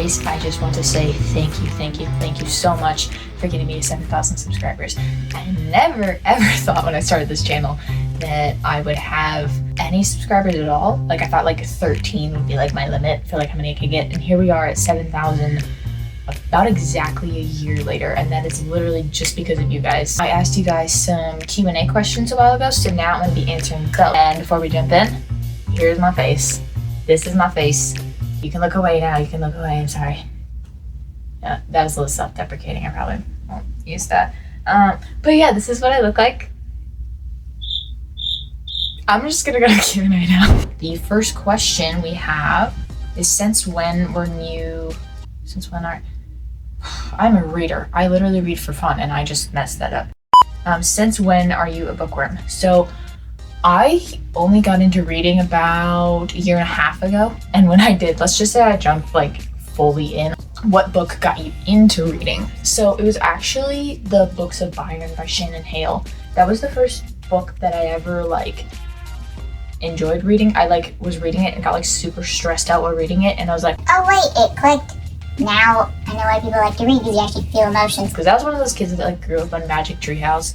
face, I just want to say thank you so much for getting me to 7,000 subscribers. I never ever thought when I started this channel that I would have any subscribers at all. Like I thought like 13 would be like my limit for like how many I could get, and here we are at 7,000 about exactly a year later, and that is literally just because of you guys. I asked you guys some Q&A questions a while ago, so now I'm going to be answering those. And before we jump in, here's my face. This is my face. You can look away now. You can look away. I'm sorry. Yeah, that was a little self-deprecating. I probably won't use that. But yeah, this is what I look like. I'm just gonna go to Q&A now. The first question we have is, since when are... I'm a reader. I literally read for fun, and I just messed that up. Since when are you a bookworm? So I only got into reading about a year and a half ago. And when I did, let's just say I jumped like fully in. What book got you into reading? So it was actually the Books of Byron by Shannon Hale. That was the first book that I ever like enjoyed reading. I like was reading it and got like super stressed out while reading it, and I was like, oh wait, it clicked. Now I know why people like to read, because you actually feel emotions. Because I was one of those kids that like grew up on Magic Treehouse,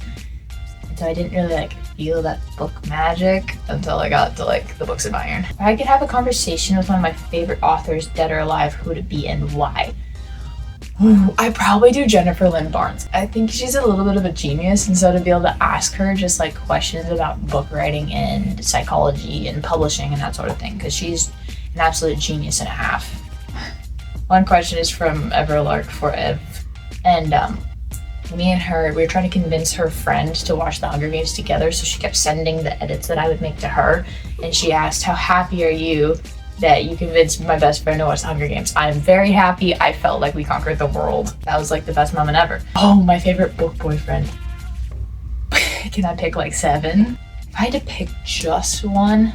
and so I didn't really like feel that book magic until I got to like the Books of Iron. If I could have a conversation with one of my favorite authors, dead or alive, who would it be and why? Ooh, I probably do Jennifer Lynn Barnes. I think she's a little bit of a genius, and so to be able to ask her just like questions about book writing and psychology and publishing and that sort of thing, because she's an absolute genius and a half. One question is from Everlark for Ev, and me and her, we were trying to convince her friend to watch the Hunger Games together, so she kept sending the edits that I would make to her, and she asked, how happy are you that you convinced my best friend to watch the Hunger Games? I'm very happy. I felt like we conquered the world. That was like the best moment ever. Oh, my favorite book boyfriend. Can I pick like 7? If I had to pick just one,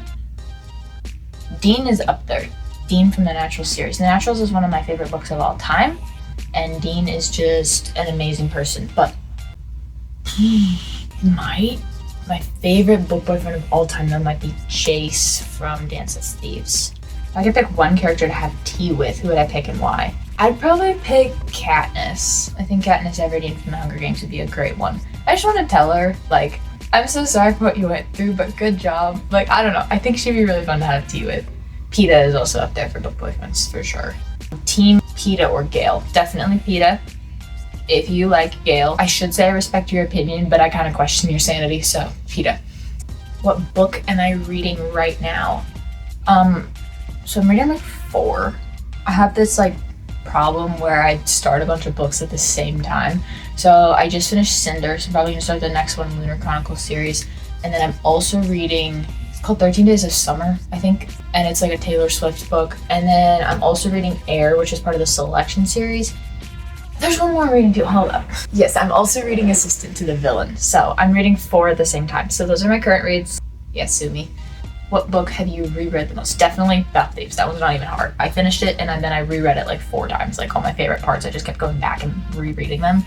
Dean is up there. Dean from the Naturals series. The Naturals is one of my favorite books of all time, and Dean is just an amazing person. But my favorite book boyfriend of all time though might be Chase from Dance with Thieves. If I could pick one character to have tea with, who would I pick and why? I'd probably pick Katniss. I think Katniss Everdeen from the Hunger Games would be a great one. I just want to tell her, like, I'm so sorry for what you went through, but good job. Like, I don't know. I think she'd be really fun to have tea with. Peta is also up there for book boyfriends, for sure. Team Peta or Gale? Definitely Peta. If you like Gale, I should say I respect your opinion, but I kind of question your sanity, so Peta. What book am I reading right now? So I'm reading like 4. I have this like problem where I start a bunch of books at the same time. So I just finished Cinder, so I'm probably gonna start the next one, Lunar Chronicles series. And then I'm also reading, it's called 13 Days of Summer, I think. And it's like a Taylor Swift book. And then I'm also reading Air, which is part of the Selection series. There's one more I'm reading too, hold up. Yes, I'm also reading Assistant to the Villain. So I'm reading 4 at the same time. So those are my current reads. Yes, sue me. What book have you reread the most? Definitely Bath Thieves. That was not even hard. I finished it and then I reread it like 4 times. Like all my favorite parts, I just kept going back and rereading them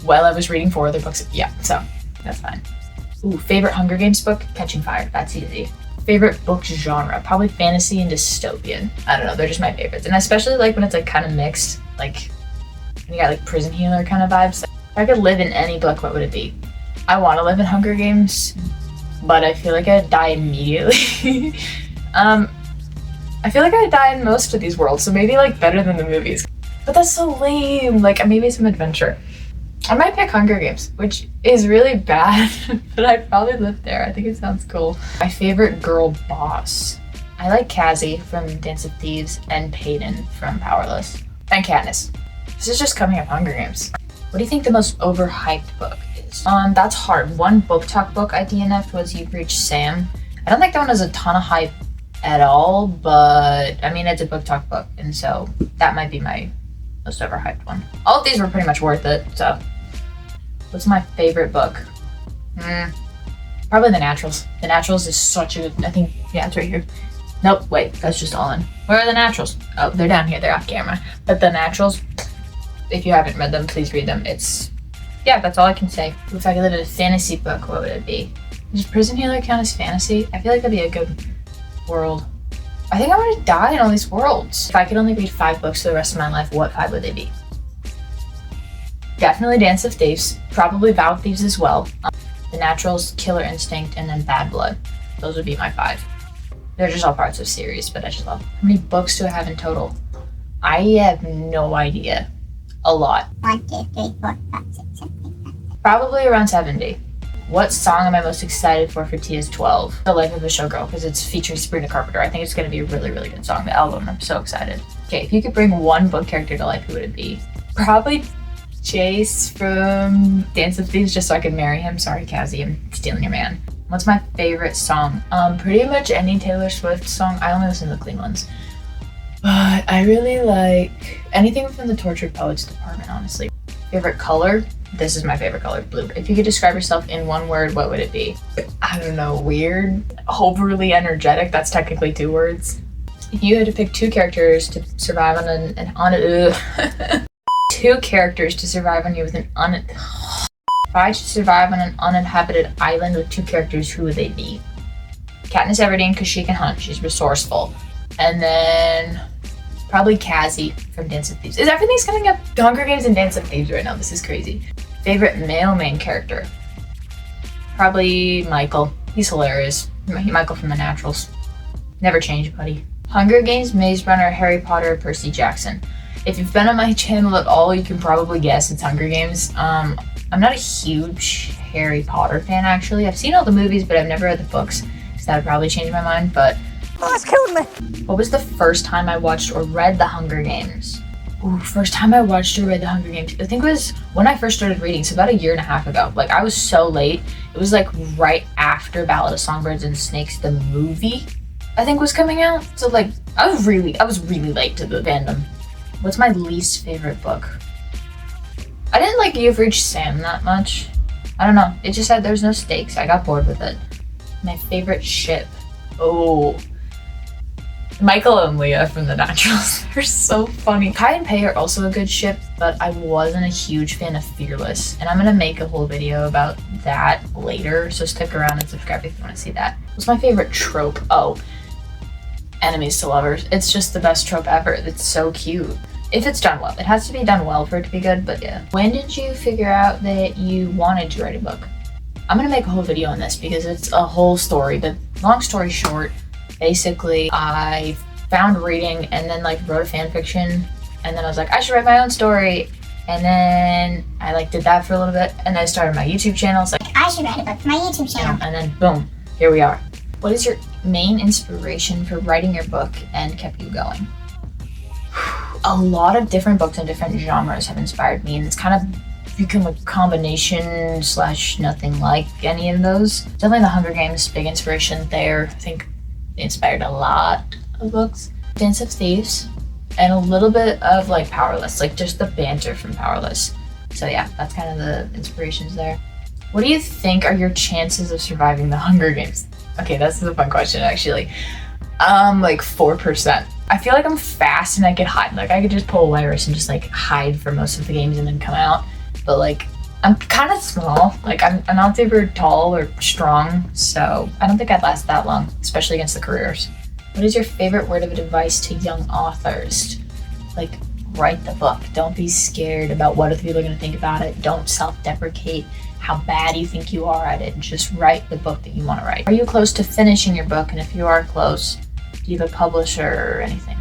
while I was reading 4 other books. Yeah, so that's fine. Ooh, favorite Hunger Games book? Catching Fire. That's easy. Favorite book genre? Probably fantasy and dystopian. I don't know, they're just my favorites. And I especially like when it's like kind of mixed, like when you got like prison healer kind of vibes. If I could live in any book, what would it be? I want to live in Hunger Games, but I feel like I'd die immediately. I feel like I'd die in most of these worlds, so maybe like better than the movies. But that's so lame. Like maybe some adventure. I might pick Hunger Games, which is really bad, but I'd probably live there. I think it sounds cool. My favorite girl boss. I like Cassie from Dance of Thieves and Peyton from Powerless. And Katniss. This is just coming up Hunger Games. What do you think the most overhyped book is? That's hard. One book talk book I DNF'd was You've Reached Sam. I don't think that one has a ton of hype at all, but I mean, it's a book talk book, and so that might be my most overhyped one. All of these were pretty much worth it, so. What's my favorite book? Probably The Naturals. The Naturals is such a good, I think, yeah, it's right here. Nope, wait, that's just all in. Where are The Naturals? Oh, they're down here, they're off camera. But The Naturals, if you haven't read them, please read them. Yeah, that's all I can say. If I could live in a fantasy book, what would it be? Does Prison Healer count as fantasy? I feel like that'd be a good world. I think I'm gonna die in all these worlds. If I could only read 5 books for the rest of my life, what 5 would they be? Definitely Dance of Thieves, probably Vow of Thieves as well. The Naturals, Killer Instinct, and then Bad Blood. Those would be my 5. They're just all parts of series, but I just love them. How many books do I have in total? I have no idea. A lot. 1, 2, 3, 4, 5, 6, 7, 8, 9. Probably around 70. What song am I most excited for Tia's 12? The Life of a Showgirl, because it's featuring Sabrina Carpenter. I think it's going to be a really, really good song. The album, I'm so excited. Okay, if you could bring one book character to life, who would it be? Probably Chase from Dance of Thieves, just so I could marry him. Sorry, Cassie, I'm stealing your man. What's my favorite song? Pretty much any Taylor Swift song. I only listen to the clean ones. But I really like anything from the Tortured Poets department, honestly. Favorite color? This is my favorite color, blue. If you could describe yourself in one word, what would it be? I don't know, weird, overly energetic. That's technically 2 words. If you had to pick 2 characters to survive on 2 characters to survive on you with if I had to survive on an uninhabited island with 2 characters, who would they be? Katniss Everdeen, because she can hunt, she's resourceful. And then probably Cassie from Dance of Thieves. Everything's coming up Hunger Games and Dance of Thieves right now. This is crazy. Favorite male main character? Probably Michael. He's hilarious. Michael from The Naturals. Never change, buddy. Hunger Games, Maze Runner, Harry Potter, Percy Jackson. If you've been on my channel at all, you can probably guess it's Hunger Games. I'm not a huge Harry Potter fan, actually. I've seen all the movies, but I've never read the books, so that would probably change my mind, but... Oh, that's killed me! What was the first time I watched or read The Hunger Games? Ooh, first time I watched or read The Hunger Games, I think it was when I first started reading, so about 1.5 years ago. Like, I was so late. It was like right after Ballad of Songbirds and Snakes, the movie, I think was coming out. So like, I was really late to the fandom. What's my least favorite book? I didn't like You've Reached Sam that much. I don't know. It just said there's no stakes. I got bored with it. My favorite ship. Oh. Michael and Leah from The Naturals. They're so funny. Kai and Pei are also a good ship, but I wasn't a huge fan of Fearless. And I'm gonna make a whole video about that later, so stick around and subscribe if you want to see that. What's my favorite trope? Oh, enemies to lovers. It's just the best trope ever. It's so cute. If it's done well. It has to be done well for it to be good, but yeah. When did you figure out that you wanted to write a book? I'm gonna make a whole video on this because it's a whole story, but long story short, basically I found reading and then like wrote a fan fiction, and then I was like, I should write my own story, and then I like did that for a little bit, and then I started my YouTube channel. It's like, I should write a book for my YouTube channel. and then boom, here we are. What is your main inspiration for writing your book and kept you going? A lot of different books and different genres have inspired me, and it's kind of become a combination / nothing like any of those. Definitely The Hunger Games, big inspiration there. I think it inspired a lot of books. Dance of Thieves, and a little bit of like Powerless, like just the banter from Powerless. So yeah, that's kind of the inspirations there. What do you think are your chances of surviving the Hunger Games? Okay, this is a fun question actually. Like 4%. I feel like I'm fast and I could hide. Like I could just pull a virus and just like hide for most of the games and then come out. But like I'm kind of small. Like I'm not super tall or strong, so I don't think I'd last that long, especially against the careers. What is your favorite word of advice to young authors? Like, write the book. Don't be scared about what other people are going to think about it. Don't self-deprecate how bad you think you are at it. Just write the book that you want to write. Are you close to finishing your book? And if you are close, do you have a publisher or anything?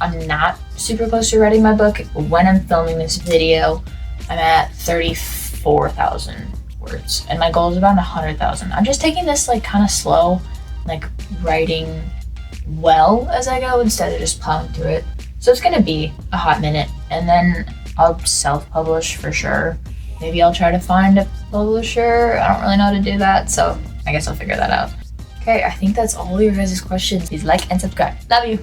I'm not super close to writing my book. When I'm filming this video, I'm at 34,000 words, and my goal is around 100,000. I'm just taking this like kind of slow, like writing well as I go instead of just plowing through it. So it's gonna be a hot minute, and then I'll self-publish for sure. Maybe I'll try to find a publisher. I don't really know how to do that, so I guess I'll figure that out. Okay, I think that's all your guys' questions. Please like and subscribe. Love you.